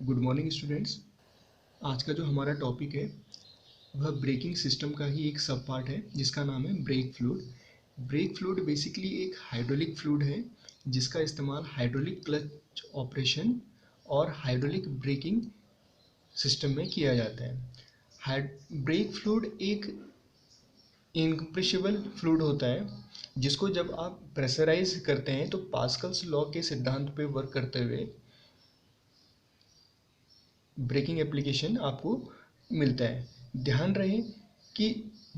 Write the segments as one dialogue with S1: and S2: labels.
S1: Good morning students. आज का जो हमारा टॉपिक है वह ब्रेकिंग सिस्टम का ही एक सब पार्ट है जिसका नाम है brake fluid. Brake fluid basically एक हाइड्रोलिक फ्लूइड है जिसका इस्तेमाल हाइड्रोलिक क्लच ऑपरेशन और हाइड्रोलिक ब्रेकिंग सिस्टम में किया जाता है। ब्रेक फ्लूइड एक इनकम्प्रेसिबल फ्लूइड होता है जिसको जब आप प्रेशराइज करते हैं तो पास्कल्स लॉ के सिद्धांत पे वर्क करते हुए ब्रेकिंग एप्लीकेशन आपको मिलता है। ध्यान रहे कि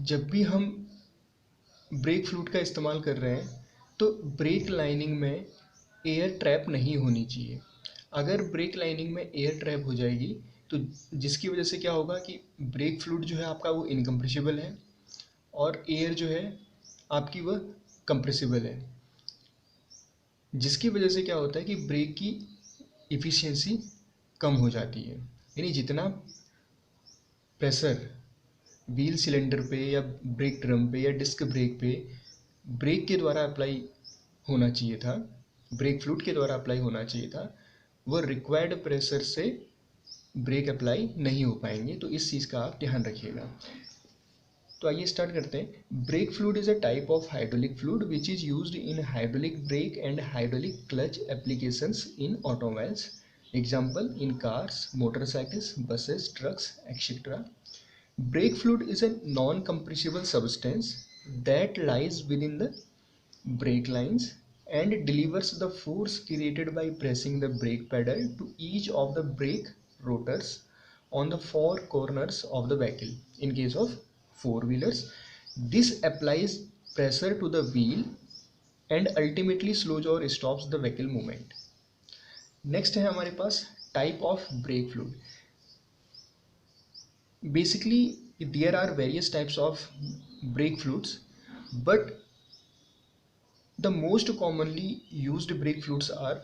S1: जब भी हम ब्रेक फ्लूइड का इस्तेमाल कर रहे हैं तो ब्रेक लाइनिंग में एयर ट्रैप नहीं होनी चाहिए। अगर ब्रेक लाइनिंग में एयर ट्रैप हो जाएगी तो जिसकी वजह से क्या होगा कि ब्रेक फ्लूइड जो है आपका वो इनकम्प्रेसिबल है और एयर जो है आपकी वह कंप्रेसिबल है, जिसकी वजह से क्या होता है कि ब्रेक की इफ़िशियंसी कम हो जाती है। यानी जितना प्रेशर व्हील सिलेंडर पे या ब्रेक ड्रम पे या डिस्क ब्रेक पे ब्रेक के द्वारा अप्लाई होना चाहिए था, ब्रेक फ्लूइड के द्वारा अप्लाई होना चाहिए था, वह रिक्वायर्ड प्रेशर से ब्रेक अप्लाई नहीं हो पाएंगे। तो इस चीज़ का आप ध्यान रखिएगा। तो आइए स्टार्ट करते हैं। Brake fluid is a type of hydraulic fluid which is used in hydraulic brake and hydraulic clutch applications in automobiles. Example in cars, motorcycles, buses, trucks, etc. Brake fluid is a non-compressible substance that lies within the brake lines and delivers the force created by pressing the brake pedal to each of the brake rotors on the four corners of the vehicle. In case of four-wheelers, this applies pressure to the wheel and ultimately slows or stops the vehicle movement. Next है हमारे पास type of brake fluid. Basically there are various types of brake fluids but the most commonly used brake fluids are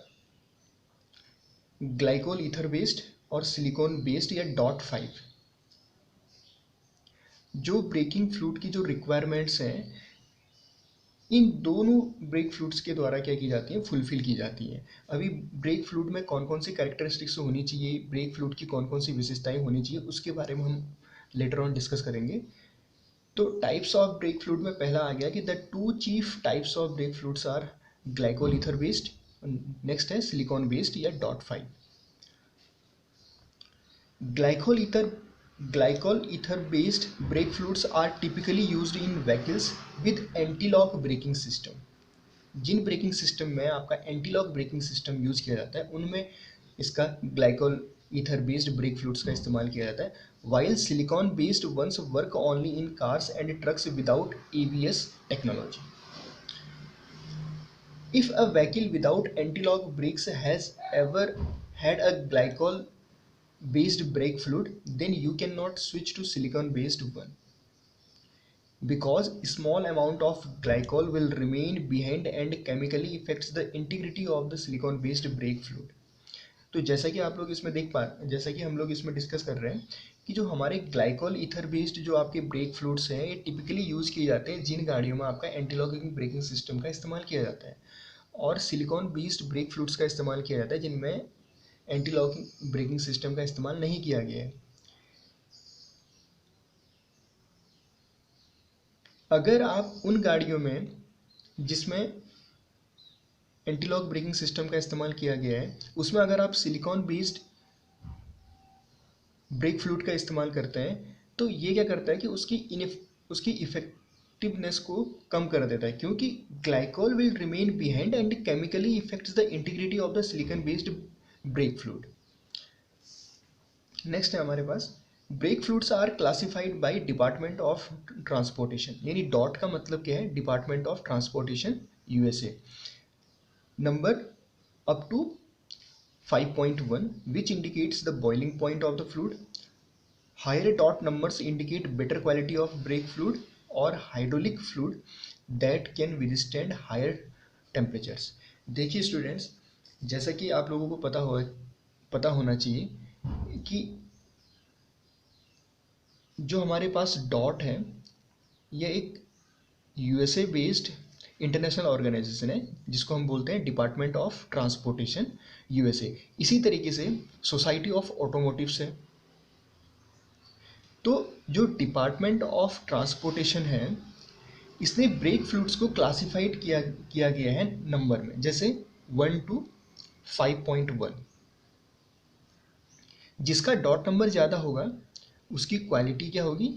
S1: glycol ether based और silicone based या dot 5। जो breaking fluid की जो requirements हैं इन दोनों ब्रेक फ्लूइड्स के द्वारा क्या की जाती है, फुलफिल की जाती है। अभी ब्रेक फ्लूइड में कौन कौन सी कैरेक्टरिस्टिक्स होनी चाहिए, ब्रेक फ्लूइड की कौन कौन सी विशेषताएं होनी चाहिए, उसके बारे में हम लेटर ऑन डिस्कस करेंगे। तो टाइप्स ऑफ ब्रेक फ्लूइड में पहला आ गया कि the two chief types of brake fluids are glycol ether based, next है सिलिकॉन बेस्ड या dot 5। Glycol ether based brake fluids are typically used in vehicles with anti-lock braking system। जिन braking system में आपका anti-lock braking system use किया जाता है उनमें इसका glycol ether based brake fluids का इस्तेमाल किया जाता है। While silicone based ones work only in cars and trucks without ABS technology. If a vehicle without anti-lock brakes has ever had a glycol based brake fluid, then you cannot switch to silicon based one because small amount of glycol will remain behind and chemically affects the integrity of the silicon based brake fluid। तो जैसा कि आप लोग इसमें जैसा कि हम लोग इसमें डिस्कस कर रहे हैं कि जो हमारे ग्लाइकोल ईथर बेस्ड जो आपके ब्रेक फ्लूइड्स हैं ये टिपिकली यूज़ किए जाते हैं जिन गाड़ियों में आपका एंटी लॉकिंग ब्रेकिंग सिस्टम का इस्तेमाल किया जाता है, और सिलिकॉन बेस्ड ब्रेक फ्लूइड्स का इस्तेमाल किया जाता है जिनमें एंटी लॉकिंग ब्रेकिंग सिस्टम का इस्तेमाल नहीं किया गया है। अगर आप उन गाड़ियों में जिसमें एंटी लॉक ब्रेकिंग सिस्टम का इस्तेमाल किया गया है उसमें अगर आप सिलिकॉन बेस्ड ब्रेक फ्लूइड का इस्तेमाल करते हैं तो ये क्या करता है कि उसकी इफेक्टिवनेस को कम कर देता है, क्योंकि glycol will remain behind and chemically effects the integrity of the silicone based brake fluid. Next है हमारे पास brake fluids are classified by department of transportation. यानी डॉट का मतलब क्या है, department of transportation USA। Number up to 5.1 which indicates the boiling point of the fluid. Higher dot numbers indicate better quality of brake fluid or hydraulic fluid that can withstand higher temperatures। देखिए students, जैसा कि आप लोगों को पता होना चाहिए कि जो हमारे पास डॉट है यह एक USA बेस्ड इंटरनेशनल ऑर्गेनाइजेशन है जिसको हम बोलते हैं डिपार्टमेंट ऑफ ट्रांसपोर्टेशन यूएसए। इसी तरीके से सोसाइटी ऑफ ऑटोमोटिव्स है। तो जो डिपार्टमेंट ऑफ ट्रांसपोर्टेशन है इसने ब्रेक फ्लूइड्स को क्लासिफाइड किया गया है नंबर में, जैसे 1 to 5.1। जिसका डॉट नंबर ज़्यादा होगा उसकी क्वालिटी क्या होगी,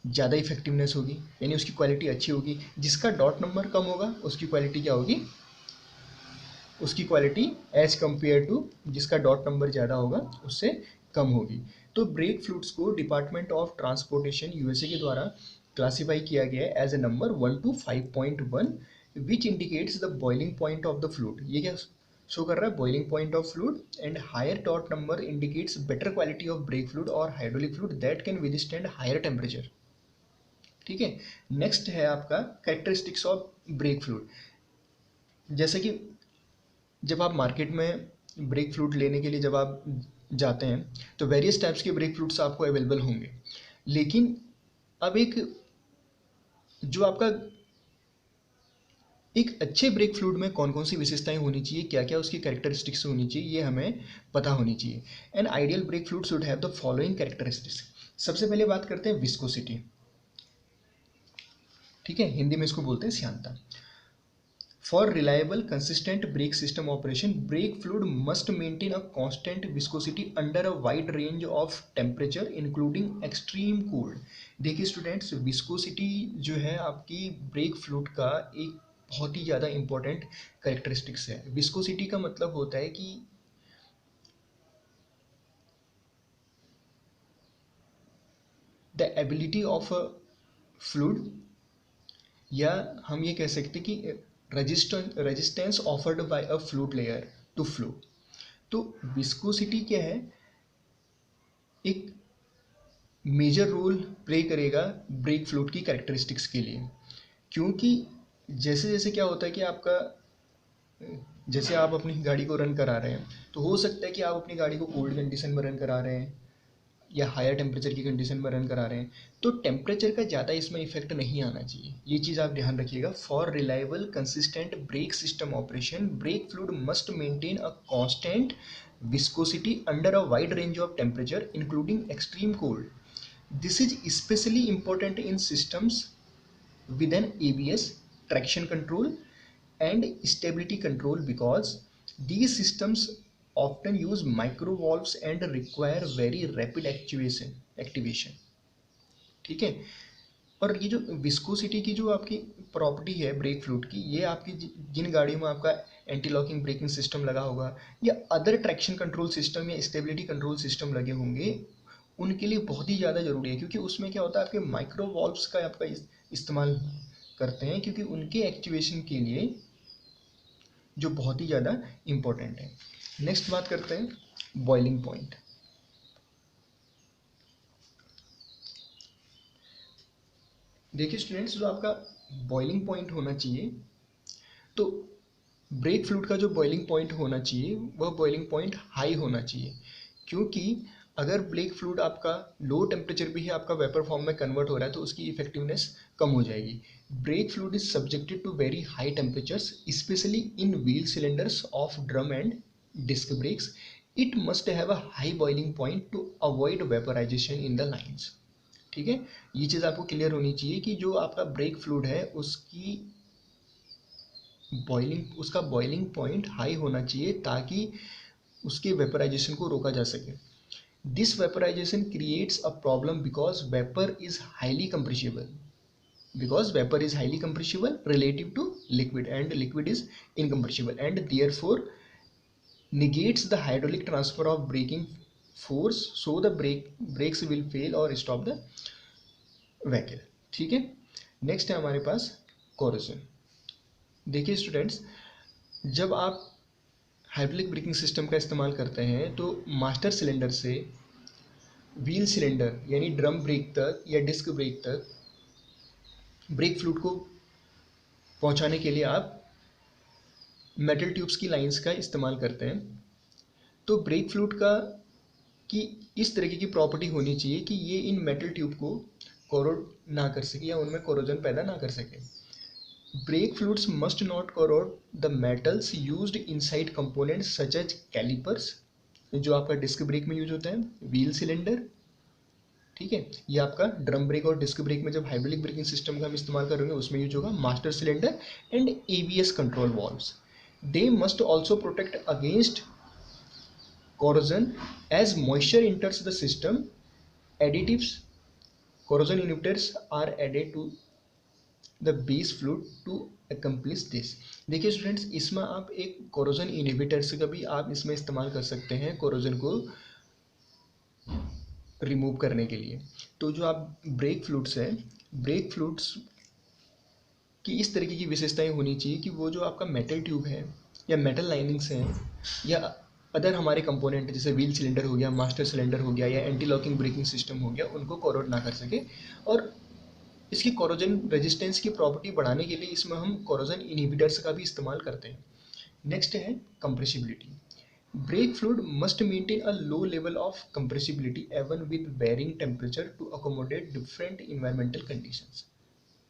S1: ज़्यादा इफेक्टिवनेस होगी, यानी उसकी क्वालिटी अच्छी होगी। जिसका डॉट नंबर कम होगा उसकी क्वालिटी क्या होगी, उसकी क्वालिटी एज कम्पेयर टू जिसका डॉट नंबर ज़्यादा होगा उससे कम होगी। तो ब्रेक फ्लूइड्स को डिपार्टमेंट ऑफ ट्रांसपोर्टेशन यूएसए के द्वारा क्लासीफाई किया गया है as a number 1 to 5.1 which indicates the boiling point of the fluid. ये क्या शो कर रहा है, boiling point of fluid. And higher DOT number indicates better quality of brake fluid और hydraulic fluid that can withstand higher temperature. ठीक है, next है आपका कैरेक्टरिस्टिक्स ऑफ ब्रेक फ्लूइड। जैसे कि जब आप मार्केट में ब्रेक फ्लूइड लेने के लिए जब आप जाते हैं तो वेरियस टाइप्स के ब्रेक फ्लूइड्स आपको अवेलेबल होंगे, लेकिन अब जो आपका एक अच्छे ब्रेक फ्लूइड में कौन कौन सी विशेषताएं होनी चाहिए, क्या क्या उसकी कैरेक्टरिस्टिक्स होनी चाहिए, ये हमें पता होनी चाहिए। An ideal brake fluid should have the following characteristics. सबसे पहले बात करते हैं विस्कोसिटी। ठीक है, हिंदी में इसको बोलते हैं श्यानता। For reliable consistent brake system operation brake fluid must maintain a constant viscosity under a wide range of temperature including extreme cold. देखिए स्टूडेंट्स, विस्कोसिटी जो है आपकी ब्रेक फ्लूइड का एक बहुत ही ज़्यादा इंपॉर्टेंट कैरेक्टरिस्टिक्स है। विस्कोसिटी का मतलब होता है कि the ability of a fluid, या हम ये कह सकते हैं कि resistance offered by a fluid layer to flow. तो विस्कोसिटी क्या है, एक मेजर रोल प्ले करेगा ब्रेक फ्लूइड की कैरेक्टरिस्टिक्स के लिए। क्योंकि जैसे जैसे क्या होता है कि आपका जैसे आप अपनी गाड़ी को रन करा रहे हैं तो हो सकता है कि आप अपनी गाड़ी को कोल्ड कंडीशन में रन करा रहे हैं या हायर टेम्परेचर की कंडीशन में रन करा रहे हैं, तो टेम्परेचर का ज़्यादा इसमें इफेक्ट नहीं आना चाहिए। ये चीज़ आप ध्यान रखिएगा। For reliable consistent brake system operation brake fluid must maintain a constant viscosity under a wide range of temperature including extreme cold. This is especially important in systems with an ABS, traction control and stability control because these systems often use micro valves and require very rapid activation। ठीक है, और ये जो viscosity की जो आपकी property है brake fluid की, ये आपकी जिन गाड़ियों में आपका एंटी लॉकिंग ब्रेकिंग सिस्टम लगा होगा या अदर ट्रैक्शन कंट्रोल सिस्टम या स्टेबिलिटी कंट्रोल सिस्टम लगे होंगे, उनके लिए बहुत ही ज़्यादा ज़रूरी है। क्योंकि उसमें क्या होता है, आपके माइक्रो वॉल्व्स का आपका इस्तेमाल करते हैं, क्योंकि उनके एक्टिवेशन के लिए जो बहुत ही ज़्यादा इम्पोर्टेंट है। नेक्स्ट बात करते हैं बॉइलिंग पॉइंट। देखिए स्टूडेंट्स, जो आपका बॉइलिंग पॉइंट होना चाहिए, तो ब्रेक फ्लूइड का जो बॉइलिंग पॉइंट होना चाहिए वह बॉइलिंग पॉइंट हाई होना चाहिए। क्योंकि अगर ब्रेक फ्लूइड आपका लो टेम्परेचर भी है, आपका वेपर फॉर्म में कन्वर्ट हो रहा है, तो उसकी इफेक्टिवनेस कम हो जाएगी। Brake fluid is subjected to very high temperatures especially in wheel cylinders of drum and disc brakes. It must have a high boiling point to avoid vaporisation in the lines. ठीक है, ये चीज़ आपको clear होनी चाहिए कि जो आपका brake fluid है उसका बॉइलिंग पॉइंट हाई होना चाहिए ताकि उसके वेपराइजेशन को रोका जा सके। This vaporisation creates a problem because vapour is highly compressible relative to liquid and liquid is incompressible and therefore negates the hydraulic transfer of braking force, so the brakes will fail or stop the vehicle। ठीक है, next है हमारे पास corrosion. देखिए students, जब आप hydraulic braking system का इस्तेमाल करते हैं तो मास्टर सिलेंडर से व्हील सिलेंडर यानी ड्रम ब्रेक तक या डिस्क ब्रेक तक ब्रेक फ्लूइड को पहुंचाने के लिए आप मेटल ट्यूब्स की लाइंस का इस्तेमाल करते हैं। तो ब्रेक फ्लूइड की इस तरीके की प्रॉपर्टी होनी चाहिए कि ये इन मेटल ट्यूब को कोरोड ना कर सके या उनमें कोरोजन पैदा ना कर सके। Brake fluids must not corrode the metals used inside components such as calipers, जो आपका डिस्क ब्रेक में यूज होता है, व्हील सिलेंडर, ठीक है, ये आपका ड्रम ब्रेक और डिस्क ब्रेक में जब हाइड्रोलिक ब्रेकिंग सिस्टम का हम इस्तेमाल करेंगे उसमें यूज होगा, master cylinder and ABS control valves. They must also protect against corrosion as moisture enters the system. Additives, corrosion inhibitors are added to the base fluid to accomplish this. देखिए students, इसमें आप एक corrosion inhibitors का भी आप इसमें इस्तेमाल कर सकते हैं कोरोजन को रिमूव करने के लिए। तो जो आप ब्रेक फ्लूइड्स है, ब्रेक फ्लूइड्स की इस तरीके की विशेषताएं होनी चाहिए कि वो जो आपका मेटल ट्यूब है या मेटल लाइनिंग्स हैं या अदर हमारे कंपोनेंट जैसे व्हील सिलेंडर हो गया, मास्टर सिलेंडर हो गया या एंटी लॉकिंग ब्रेकिंग सिस्टम हो गया, उनको कोरोड ना कर सके। और इसकी कोरोजन रेजिस्टेंस की प्रॉपर्टी बढ़ाने के लिए इसमें हम कोरोजन इनहिबिटर्स का भी इस्तेमाल करते हैं। नेक्स्ट है compressibility. Brake fluid must maintain a low level of compressibility even with varying temperature to accommodate different environmental conditions.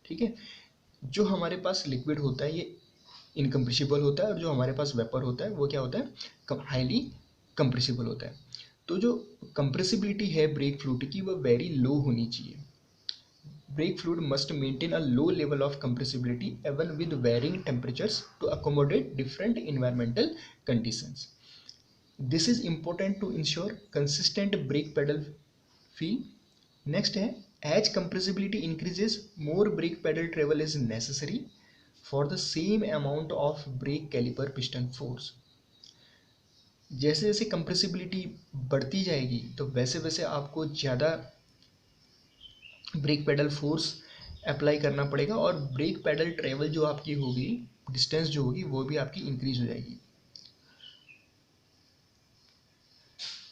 S1: ठीक है, जो हमारे पास लिक्विड होता है ये इनकम्प्रेसिबल होता है और जो हमारे पास वेपर होता है वो क्या होता है, हाईली कंप्रेसिबल होता है। तो जो कंप्रेसिबिलिटी है ब्रेक फ्लूइड की वो वेरी लो होनी चाहिए। Brake fluid must maintain a low level of compressibility even with varying temperatures to accommodate different environmental conditions. This is important to ensure consistent brake pedal feel. Next है, as compressibility increases more brake pedal travel is necessary for the same amount of brake caliper piston force. जैसे जैसे compressibility बढ़ती जाएगी तो वैसे वैसे आपको ज़्यादा ब्रेक पेडल फोर्स अप्लाई करना पड़ेगा और ब्रेक पेडल ट्रेवल जो आपकी होगी, डिस्टेंस जो होगी वो भी आपकी इंक्रीज हो जाएगी।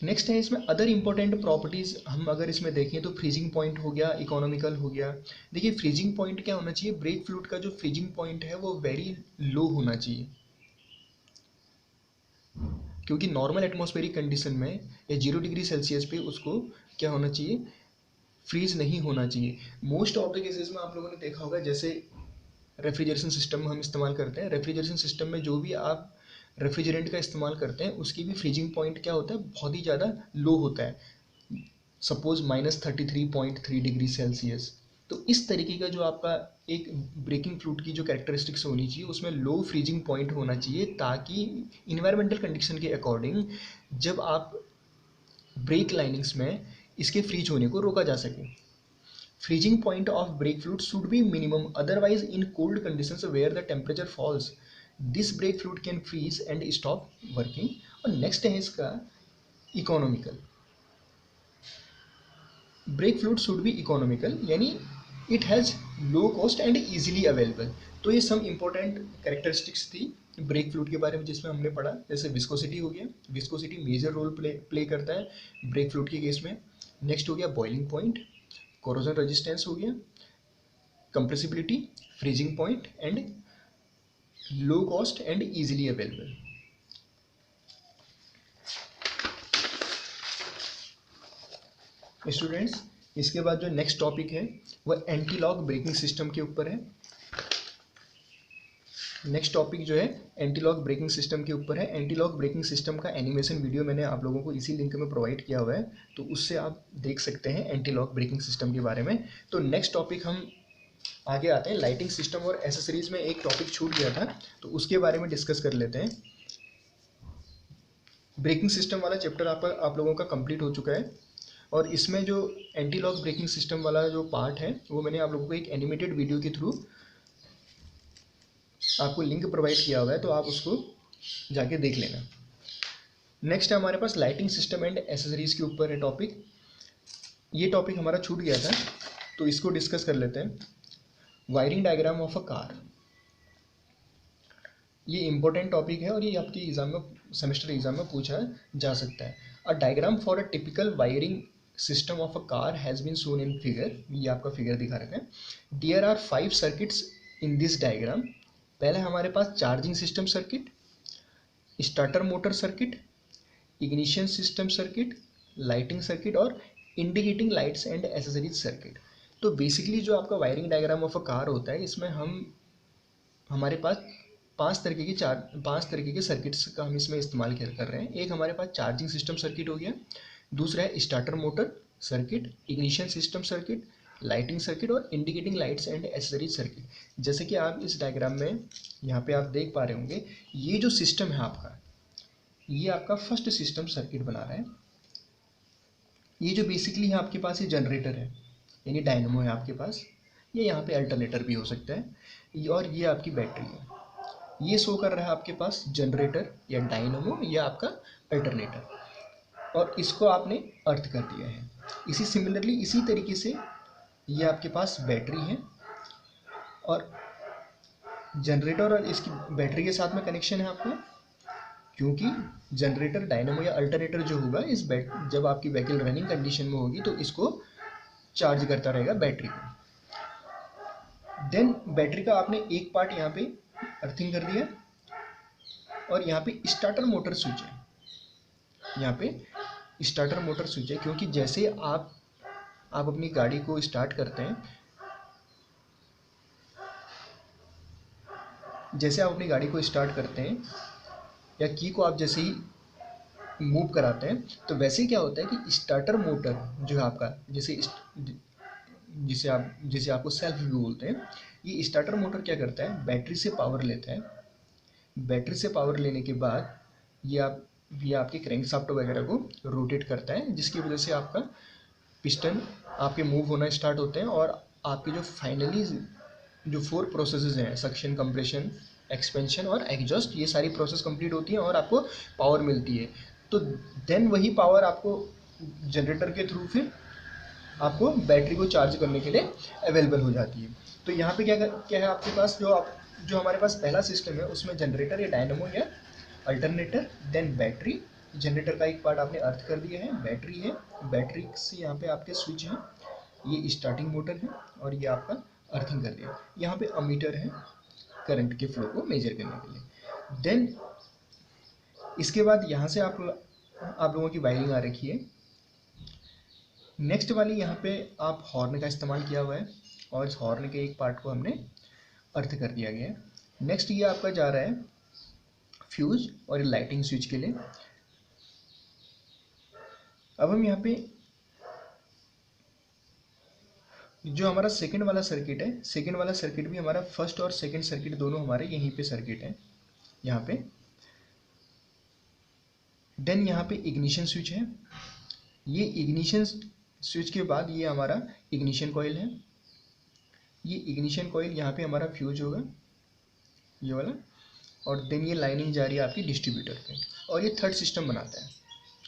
S1: नेक्स्ट है इसमें अदर इंपॉर्टेंट प्रॉपर्टीज, हम अगर इसमें देखें तो फ्रीजिंग पॉइंट हो गया, इकोनॉमिकल हो गया। देखिए फ्रीजिंग पॉइंट क्या होना चाहिए, ब्रेक फ्लूइड का जो फ्रीजिंग पॉइंट है वो वेरी लो होना चाहिए, क्योंकि नॉर्मल एटमॉस्फेरिक कंडीशन में या 0 डिग्री सेल्सियस पे उसको क्या होना चाहिए, फ्रीज नहीं होना चाहिए। मोस्ट ऑफ द केसेस में आप लोगों ने देखा होगा, जैसे रेफ्रिजरेशन सिस्टम हम इस्तेमाल करते हैं, रेफ्रिजरेशन सिस्टम में जो भी आप रेफ्रिजरेंट का इस्तेमाल करते हैं उसकी भी फ्रीजिंग पॉइंट क्या होता है, बहुत ही ज़्यादा लो होता है, सपोज -33.3 डिग्री सेल्सियस। तो इस तरीके का जो आपका एक ब्रेकिंग फ्लूइड की जो कैरेक्टरिस्टिक्स होनी चाहिए उसमें लो फ्रीजिंग पॉइंट होना चाहिए, ताकि इन्वायरमेंटल कंडीशन के अकॉर्डिंग जब आप ब्रेक लाइनिंग्स में इसके फ्रीज होने को रोका जा सके। Freezing point of brake fluid should be minimum, otherwise in cold conditions where the temperature falls, this brake fluid can freeze and stop working। और next है इसका economical. Brake fluid should be economical, यानी it has low cost and easily available. तो ये some important characteristics थी brake fluid के बारे में जिसमें हमने पढ़ा। जैसे विस्कोसिटी हो गया, विस्कोसिटी मेजर रोल प्ले करता है ब्रेक फ्लूइड के केस में। नेक्स्ट हो गया बॉइलिंग पॉइंट, कोरोजन रेजिस्टेंस हो गया, compressibility, freezing point and low cost and easily available. Students, इसके बाद जो नेक्स्ट टॉपिक है वह एंटी लॉक ब्रेकिंग सिस्टम के ऊपर है। नेक्स्ट टॉपिक जो है एंटी लॉक ब्रेकिंग सिस्टम के ऊपर है। एंटी लॉक ब्रेकिंग सिस्टम का एनिमेशन वीडियो मैंने आप लोगों को इसी लिंक में प्रोवाइड किया हुआ है, तो उससे आप देख सकते हैं एंटी लॉक ब्रेकिंग सिस्टम के बारे में। तो नेक्स्ट टॉपिक हम आगे आते हैं, लाइटिंग सिस्टम और एसेसरीज में एक टॉपिक छूट गया था तो उसके बारे में डिस्कस कर लेते हैं। ब्रेकिंग सिस्टम वाला चैप्टर आप लोगों का कंप्लीट हो चुका है और इसमें जो एंटी लॉक ब्रेकिंग सिस्टम वाला जो पार्ट है वो मैंने आप लोगों को एक एनिमेटेड वीडियो के थ्रू आपको लिंक प्रोवाइड किया हुआ है, तो आप उसको जाके देख लेना। नेक्स्ट है हमारे पास लाइटिंग सिस्टम एंड एसेसरीज के ऊपर है टॉपिक। ये टॉपिक हमारा छूट गया था तो इसको डिस्कस कर लेते हैं। Wiring diagram of a car, ये इंपॉर्टेंट टॉपिक है और ये आपकी एग्जाम में, सेमेस्टर एग्जाम में पूछा जा सकता है। A diagram for a typical wiring system of a car has been shown in figure, ये आपका फिगर दिखा रखा है। There are 5 circuits in this diagram. पहले हमारे पास charging system circuit, starter motor circuit, ignition system circuit, lighting circuit और indicating lights and accessories circuit. तो बेसिकली जो आपका wiring diagram of a car होता है इसमें हम हमारे पास पांच तरीके के सर्किट्स का हम इसमें इस्तेमाल कर रहे हैं। एक हमारे पास चार्जिंग सिस्टम सर्किट हो गया, दूसरा है starter motor circuit, ignition system circuit, lighting circuit और indicating lights and accessories circuit. जैसे कि आप इस डायग्राम में यहाँ पे आप देख पा रहे होंगे, ये जो सिस्टम है आपका, ये आपका फर्स्ट सिस्टम सर्किट बना रहा है। ये जो बेसिकली है आपके पास ये जनरेटर है, यानी डायनमो है आपके पास, ये यहाँ पे अल्टरनेटर भी हो सकता है, और ये आपकी बैटरी है। ये शो कर रहा है आपके पास जनरेटर या डायनमो या आपका अल्टरनेटर, और इसको आपने अर्थ कर दिया है। इसी सिमिलरली इसी तरीके से ये आपके पास बैटरी है, और जनरेटर और इसकी बैटरी के साथ में कनेक्शन है आपका, क्योंकि जनरेटर डायनमो या अल्टरनेटर जो होगा इस जब आपकी व्हीकल रनिंग कंडीशन में होगी तो इसको चार्ज करता रहेगा बैटरी को। देन बैटरी का आपने एक पार्ट यहाँ पे अर्थिंग कर दिया, और यहाँ पे स्टार्टर मोटर स्विच है, यहाँ पे स्टार्टर मोटर स्विच है, क्योंकि जैसे आप अपनी गाड़ी को स्टार्ट करते हैं, जैसे आप अपनी गाड़ी को स्टार्ट करते हैं या की को आप जैसे ही मूव कराते हैं, तो वैसे क्या होता है कि स्टार्टर मोटर जो है आपका, जिसे आपको सेल्फ भी बोलते हैं, ये स्टार्टर मोटर क्या करता है, बैटरी से पावर लेता है। बैटरी से पावर लेने के बाद ये आपके क्रैंकशाफ्ट वगैरह को रोटेट करता है, जिसकी वजह से आपका पिस्टन आपके मूव होना स्टार्ट होते हैं, और आपके जो फाइनली जो 4 प्रोसेसेस हैं, सक्शन, कंप्रेशन, एक्सपेंशन और एग्जॉस्ट, ये सारी प्रोसेस कंप्लीट होती हैं और आपको पावर मिलती है। तो देन वही पावर आपको जनरेटर के थ्रू फिर आपको बैटरी को चार्ज करने के लिए अवेलेबल हो जाती है। तो यहाँ पे क्या है आपके पास, जो हमारे पास पहला सिस्टम है उसमें जनरेटर या डायनमो या अल्टरनेटर, देन बैटरी। जनरेटर का एक पार्ट आपने अर्थ कर दिया है, बैटरी है, बैटरी से यहाँ पे आपके स्विच हैं, ये स्टार्टिंग मोटर है, और ये आपका अर्थिंग कर दिया। यहाँ पे अमीटर है करंट के फ्लो को मेजर करने के लिए। देन इसके बाद यहाँ से आप लोगों की वायरिंग आ रखी है। नेक्स्ट वाली यहाँ पे आप हॉर्न का इस्तेमाल किया हुआ है, और इस हॉर्न के एक पार्ट को हमने अर्थ कर दिया गया है। नेक्स्ट ये आपका जा रहा है फ्यूज और लाइटिंग स्विच के लिए। अब हम यहाँ पे जो हमारा सेकंड वाला सर्किट है, सेकंड वाला सर्किट भी हमारा फर्स्ट और सेकंड सर्किट दोनों हमारे यहीं पे सर्किट है यहाँ पे। देन यहाँ पे इग्निशन स्विच है, ये इग्निशन स्विच के बाद ये हमारा इग्निशन कॉइल है, ये इग्निशन कॉइल यहाँ पे हमारा फ्यूज होगा ये वाला, और देन ये लाइनिंग जा रही है आपकी डिस्ट्रीब्यूटर पे, और ये थर्ड सिस्टम बनाता है,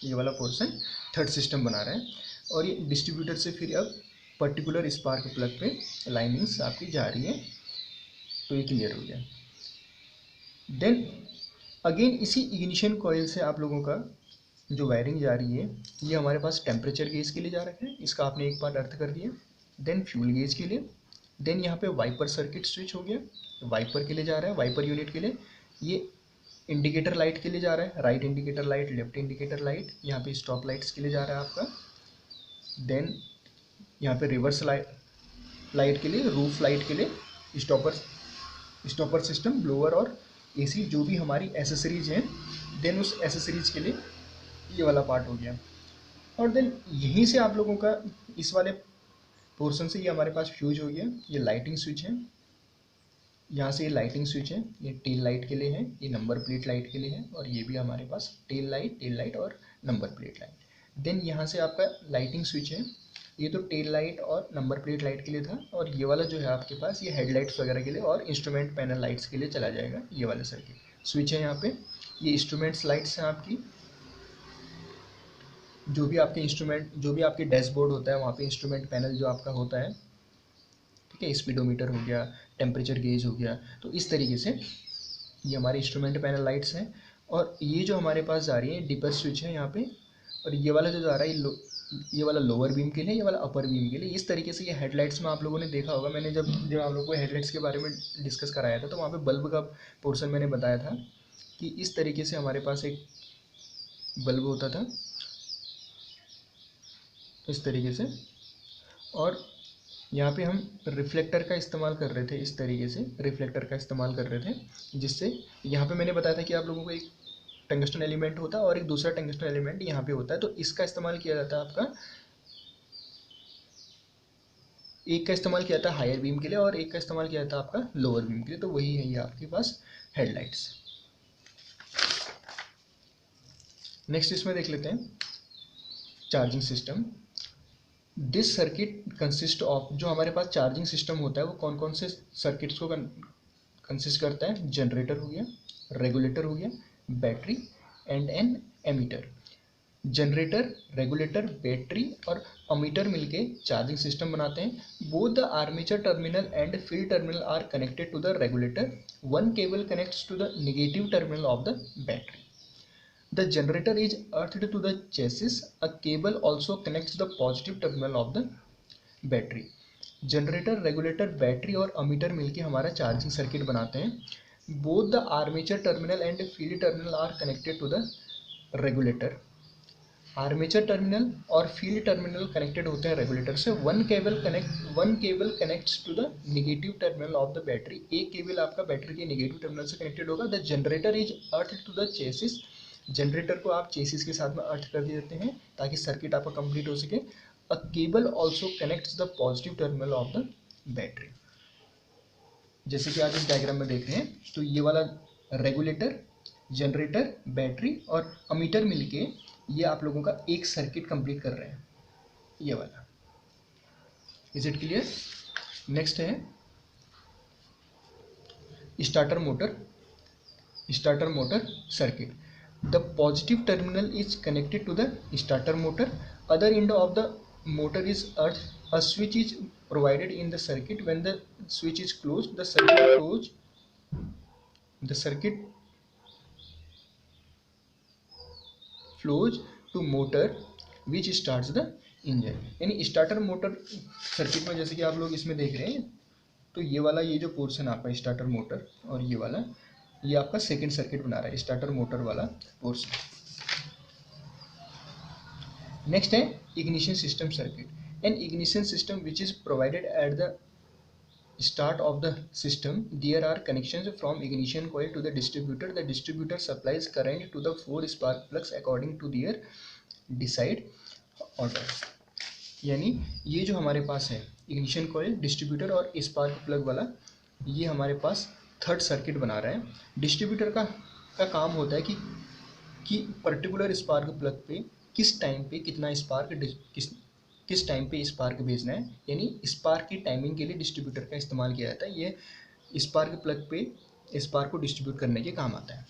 S1: ये वाला पोर्शन थर्ड सिस्टम बना रहा है, और ये डिस्ट्रीब्यूटर से फिर अब पर्टिकुलर स्पार्क प्लग पे लाइनिंग्स आपकी जा रही है। तो ये क्लियर हो गया। देन अगेन इसी इग्निशन कॉइल से आप लोगों का जो वायरिंग जा रही है, ये हमारे पास टेम्परेचर गेज के लिए जा रखा है, इसका आपने एक पार्ट अर्थ कर दिया। देन फ्यूल गेज के लिए, देन यहाँ पे वाइपर सर्किट स्विच हो गया, वाइपर के लिए जा रहा है, वाइपर यूनिट के लिए। ये इंडिकेटर लाइट के लिए जा रहा है, right indicator light, left indicator light, यहाँ पे स्टॉप लाइट्स के लिए जा रहा है आपका। देन यहाँ पे रिवर्स लाइट के लिए, रूफ लाइट के लिए, स्टॉपर सिस्टम, ब्लोअर और एसी जो भी हमारी एसेसरीज हैं, देन उस एसेसरीज के लिए ये वाला पार्ट हो गया। और देन यहीं से आप लोगों का इस वाले पोर्शन से ये हमारे पास फ्यूज हो गया। ये लाइटिंग स्विच है, यहाँ से ये लाइटिंग स्विच है, ये टेल लाइट के लिए है, ये नंबर प्लेट लाइट के लिए है, और ये भी हमारे पास टेल लाइट और नंबर प्लेट लाइट। देन यहाँ से आपका लाइटिंग स्विच है, ये तो टेल लाइट और नंबर प्लेट लाइट के लिए था, और ये वाला जो है आपके पास ये हेडलाइट्स वगैरह के लिए और इंस्ट्रूमेंट पैनल लाइट्स के लिए चला जाएगा। ये वाला सर्किट स्विच है यहाँ पे, ये इंस्ट्रूमेंट्स लाइट्स हैं आपकी, जो भी आपके डैशबोर्ड होता है वहाँ पे इंस्ट्रूमेंट पैनल जो आपका होता है, ठीक है, स्पीडोमीटर हो गया, टेम्परेचर गेज हो गया, तो इस तरीके से ये हमारे इंस्ट्रूमेंट पैनल लाइट्स हैं। और ये जो हमारे पास जा रही है डिपर स्विच है यहाँ पे, और ये वाला जो जा रहा है ये वाला लोअर बीम के लिए, ये वाला अपर बीम के लिए। इस तरीके से ये हेडलाइट्स में आप लोगों ने देखा होगा, मैंने जब आप लोगों को हेडलाइट्स के बारे में डिस्कस कराया था तो वहाँ पे बल्ब का पोर्शन मैंने बताया था कि इस तरीके से हमारे पास एक बल्ब होता था, इस तरीके से, और यहाँ पे हम रिफ्लेक्टर का इस्तेमाल कर रहे थे, इस तरीके से रिफ्लेक्टर का इस्तेमाल कर रहे थे, जिससे यहाँ पे मैंने बताया था कि आप लोगों को एक टंगस्टन एलिमेंट होता है और एक दूसरा टंगस्टन एलिमेंट यहाँ पे होता है, तो इसका इस्तेमाल किया जाता है आपका, एक का इस्तेमाल किया जाता है हायर बीम के लिए और एक का इस्तेमाल किया जाता है आपका लोअर बीम के लिए, तो वही है ये आपके पास हेडलाइट्स। नेक्स्ट इसमें देख लेते हैं charging system. This circuit consist of, जो हमारे पास चार्जिंग सिस्टम होता है वो कौन कौन से सर्किट्स को कंसिस्ट करता है? जनरेटर हो गया, रेगुलेटर हो गया, battery and an ammeter. Generator, regulator, battery और अमीटर मिलके चार्जिंग सिस्टम बनाते हैं। Both the armature terminal and field terminal are connected to the regulator. One cable connects to the negative terminal of the battery. The generator is earthed to the chassis. A cable also connects the positive terminal of the battery. Generator, regulator, battery और ammeter मिलके हमारा charging circuit बनाते हैं। Both the armature terminal and field terminal are connected to the regulator. Armature terminal और field terminal connected होते हैं regulator से। One cable connects to the negative terminal of the battery. एक cable आपका battery के negative terminal से connected होगा। The generator is earthed to the chassis. Generator को आप चेसिस के साथ में अर्थ कर देते हैं ताकि सर्किट आपका कंप्लीट हो सके। A cable also connects the positive terminal of the battery. जैसे कि आप इस डायग्राम में देख रहे हैं, तो ये वाला रेगुलेटर, जनरेटर, बैटरी और अमीटर मिलके ये आप लोगों का एक सर्किट कंप्लीट कर रहे हैं, ये वाला। Is it clear? नेक्स्ट है starter motor. Starter motor circuit. The positive terminal is connected to the starter motor. Other end of the motor is earth. A switch is provided in the circuit. When the switch is closed, the circuit flows to motor which starts the engine. यानी starter motor circuit में जैसे कि आप लोग इसमें देख रहे हैं, तो ये वाला, ये जो पोर्शन आपका स्टार्टर मोटर और ये वाला, ये आपका सेकेंड सर्किट बना रहा है, स्टार्टर मोटर वाला पोर्शन। नेक्स्ट है ignition system circuit. An ignition system which is provided at the start of the system. There are connections from ignition coil to the distributor. The distributor supplies current to the 4 spark plugs according to their desired order. यानी ये जो हमारे पास है ignition coil, distributor और spark plug वाला, ये हमारे पास third circuit बना रहा है। डिस्ट्रीब्यूटर का काम होता है कि पर्टिकुलर स्पार्क प्लग पे किस टाइम पे कितना स्पार्क, किस टाइम पे स्पार्क भेजना है, यानी स्पार्क की टाइमिंग के लिए डिस्ट्रीब्यूटर का इस्तेमाल किया जाता है। ये स्पार्क प्लग पे स्पार्क को डिस्ट्रीब्यूट करने के काम आता है।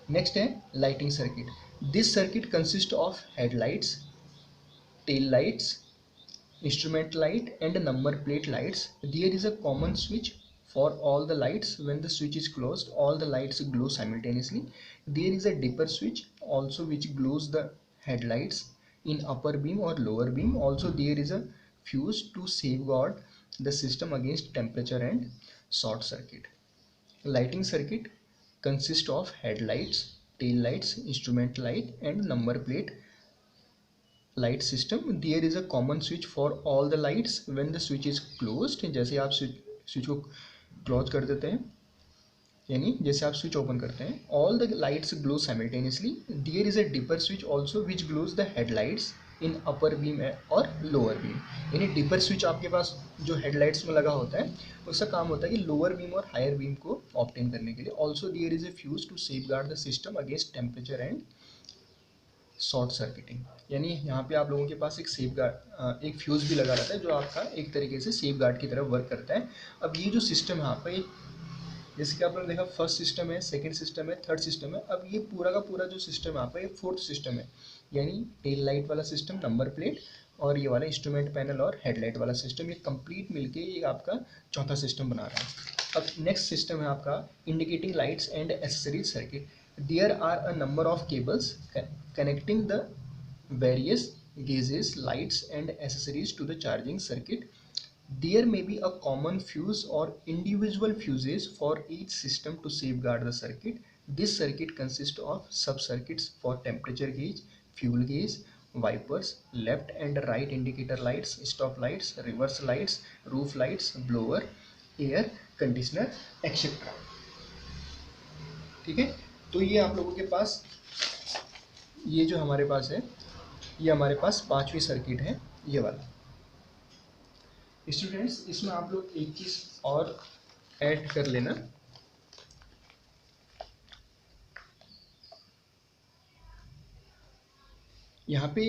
S1: नेक्स्ट है lighting circuit. This circuit consist of headlights, tail lights, instrument light and number plate lights. There is a common switch for all the lights. When the switch is closed, all the lights glow simultaneously. There is a dipper switch also which glows the headlights in upper beam or lower beam. Also there is a fuse to safeguard the system against temperature and short circuit. Lighting circuit consists of headlights, tail lights, instrument light and number plate light system. There is a common switch for all the lights when the switch is closed. जैसे आप switch को close कर देते हैं, यानी जैसे आप switch open करते हैं, all the lights glow simultaneously. There is a dipper switch also which glows the headlights in upper beam और लोअर बीम। यानी डिपर स्विच आपके पास जो हेडलाइट्स में लगा होता है, उसका काम होता है कि लोअर बीम और हायर बीम को ऑब्टेन करने के लिए। Also there is a fuse to safeguard the system against temperature and short circuiting. यानी यहाँ पे आप लोगों के पास एक सेफ गार्ड, एक फ्यूज़ भी लगा रहता है जो आपका एक तरीके से सेफ गार्ड की तरह वर्क करता है। अब ये जो सिस्टम है आपका, ये जैसे कि आप लोगों ने देखा फर्स्ट सिस्टम है, सेकंड सिस्टम है, थर्ड सिस्टम है। अब ये पूरा का पूरा जो सिस्टम है आपका, ये फोर्थ सिस्टम है, यानी टेल लाइट वाला सिस्टम, नंबर प्लेट और ये वाला इंस्ट्रूमेंट पैनल और हेडलाइट वाला सिस्टम, ये कंप्लीट मिलके ये आपका चौथा सिस्टम बना रहा है। अब नेक्स्ट सिस्टम है आपका indicating lights and accessories circuit. There are a number of cables connecting the various gauges, lights and accessories to the charging circuit. There may be a common fuse or individual fuses for each system to safeguard the circuit. This circuit consists of sub-circuits for temperature gauge, fuel gauge, wipers, left and right indicator lights, stop lights, reverse lights, roof lights, blower, air conditioner etcetera. ठीक है, तो ये आप लोगों के पास, ये जो हमारे पास है, ये हमारे पास पांचवी सर्किट है, ये वाला। स्टूडेंट्स, इसमें आप लोग एक चीज और ऐड कर लेना, यहाँ पे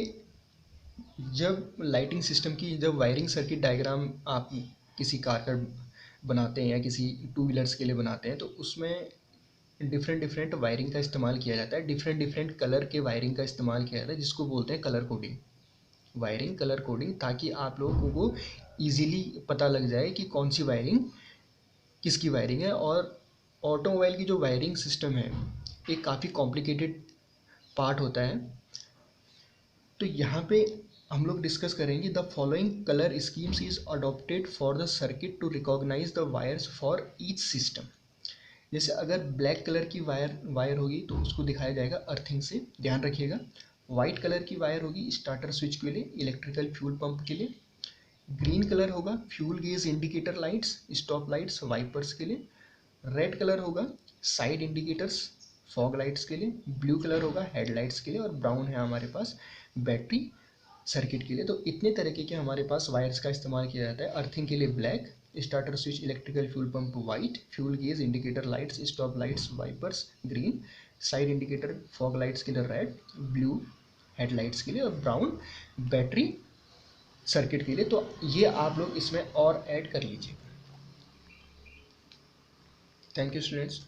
S1: जब लाइटिंग सिस्टम की जब वायरिंग सर्किट डायग्राम आप किसी कार का बनाते हैं या किसी टू व्हीलर्स के लिए बनाते हैं, तो उसमें डिफरेंट डिफरेंट वायरिंग का इस्तेमाल किया जाता है, डिफरेंट डिफरेंट कलर के वायरिंग का इस्तेमाल किया जाता है, जिसको बोलते हैं colour coding, wiring colour coding, ताकि आप लोगों को ईजिली पता लग जाए कि कौन सी वायरिंग किसकी वायरिंग है। और ऑटोमोबाइल की जो वायरिंग सिस्टम है, एक काफ़ी कॉम्प्लिकेटेड पार्ट होता है। तो यहाँ पे हम लोग डिस्कस करेंगे, the following colour schemes is adopted for the circuit to recognise the wires for each system. जैसे अगर ब्लैक कलर की वायर होगी तो उसको दिखाया जाएगा अर्थिंग से, ध्यान रखिएगा। वाइट कलर की वायर होगी स्टार्टर स्विच के लिए, इलेक्ट्रिकल फ्यूल पंप के लिए। ग्रीन कलर होगा fuel gauge indicator lights, stop lights, wipers के लिए। रेड कलर होगा साइड इंडिकेटर्स, फॉग लाइट्स के लिए। ब्लू कलर होगा हेडलाइट्स के लिए, और ब्राउन है हमारे पास बैटरी सर्किट के लिए। तो इतने तरीके के हमारे पास वायर्स का इस्तेमाल किया जाता है। अर्थिंग के लिए black, starter switch electrical fuel pump white, fuel gauge indicator lights, stop lights, wipers green, side indicator fog lights के लिए रेड, ब्लू हेडलाइट्स के लिए, और ब्राउन बैटरी सर्किट के लिए। तो ये आप लोग इसमें और ऐड कर लीजिए। Thank you students.